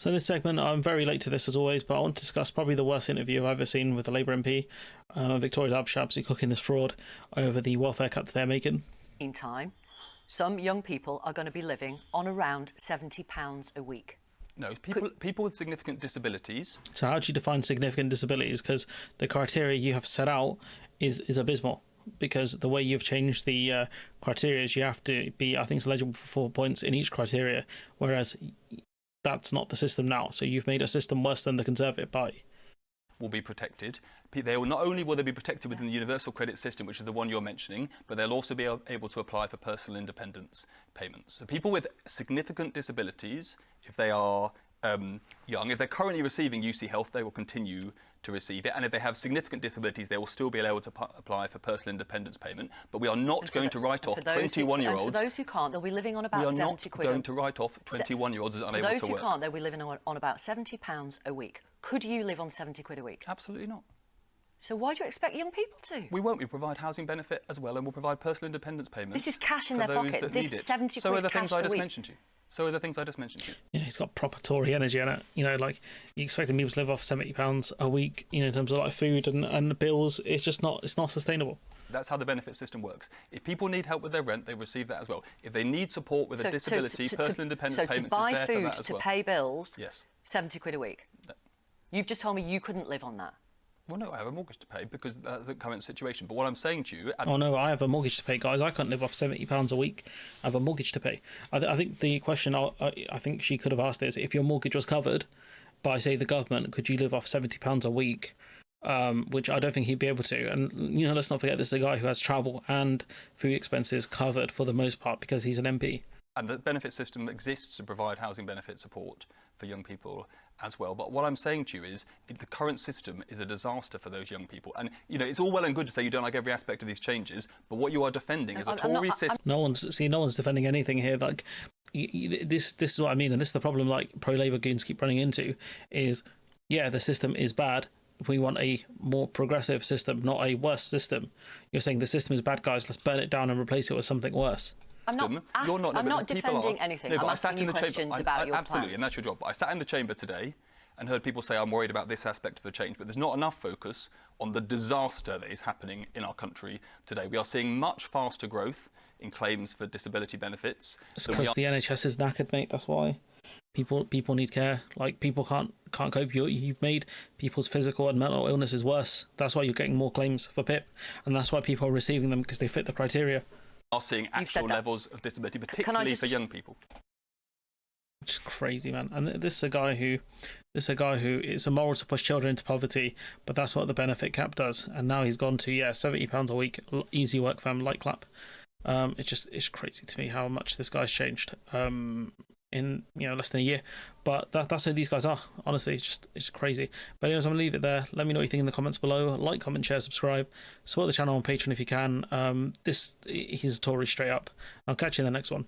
So in this segment, I'm very late to this as always, but I want to discuss probably the worst interview I've ever seen with the Labour MP, Victoria's absolutely cooking this fraud over the welfare cuts they're making. Meantime, some young people are going to be living on around £70 a week. No, people with significant disabilities. So how do you define significant disabilities? Because the criteria you have set out is abysmal. Because the way you've changed the criteria is you have to be, I think it's eligible for 4 points in each criteria, whereas that's not the system now. So you've made a system worse than the Conservative Party. Will be protected. They will not only will they be protected within the universal credit system, which is the one you're mentioning, but they'll also be able to apply for personal independence payments. So people with significant disabilities, if they are young, if they're currently receiving UC Health, they will continue to receive it, and if they have significant disabilities, they will still be able to apply for personal independence payment. But we are not going to write off 21-year-olds. For those who can't, they'll be living on about 70 quid. We are not going to write off 21-year-olds as unable to work. For those who can't, they'll be living on about £70 a week. Could you live on 70 quid a week? Absolutely not. So why do you expect young people to? We won't. We provide housing benefit as well, and we'll provide personal independence payments. This is cash in their pocket. This is 70 quid cash a week. So are the things I just mentioned to you. So are the things I just mentioned to you. Yeah, he's got proper Tory energy in it. You know, like you expecting people to live off £70 a week, you know, in terms of like food and bills. It's just not. It's not sustainable. That's how the benefit system works. If people need help with their rent, they receive that as well. If they need support with a disability, personal independence payments is there for that as well. So to buy food, to pay bills, yes, 70 quid a week. You've just told me you couldn't live on that. Well, no, I have a mortgage to pay because that's the current situation. But what I'm saying to you... Oh, no, I have a mortgage to pay, guys. I can't live off £70 a week. I have a mortgage to pay. I think the question I think she could have asked is, if your mortgage was covered by, say, the government, could you live off £70 a week? Which I don't think he'd be able to. And, you know, let's not forget this is a guy who has travel and food expenses covered for the most part because he's an MP. And the benefit system exists to provide housing benefit support for young people as well. But what I'm saying to you is the current system is a disaster for those young people. And, you know, it's all well and good to say you don't like every aspect of these changes, but what you are defending is a Tory system. No one's defending anything here. Like, this is what I mean. And this is the problem, like, pro-Labour goons keep running into is, yeah, the system is bad. We want a more progressive system, not a worse system. You're saying the system is bad, guys. Let's burn it down and replace it with something worse. I'm not defending anything. I'm asking you questions about your plans. Absolutely, and that's your job. But I sat in the chamber today and heard people say, I'm worried about this aspect of the change, but there's not enough focus on the disaster that is happening in our country today. We are seeing much faster growth in claims for disability benefits. It's because the NHS is knackered, mate, that's why. People need care. Like, people can't cope. You've made people's physical and mental illnesses worse. That's why you're getting more claims for PIP, and that's why people are receiving them, because they fit the criteria. Are seeing actual levels of disability, particularly for young people. Which is crazy, man. And this is a guy who it's immoral to push children into poverty, but that's what the benefit cap does. And now he's gone to £70 a week, easy work for him, light clap. It's crazy to me how much this guy's changed in less than a year. But that's who these guys are. Honestly, it's crazy. But anyways, I'm gonna leave it there. Let me know what you think in the comments below. Like, comment, share, subscribe. Support the channel on Patreon if you can. He's Tory straight up. I'll catch you in the next one.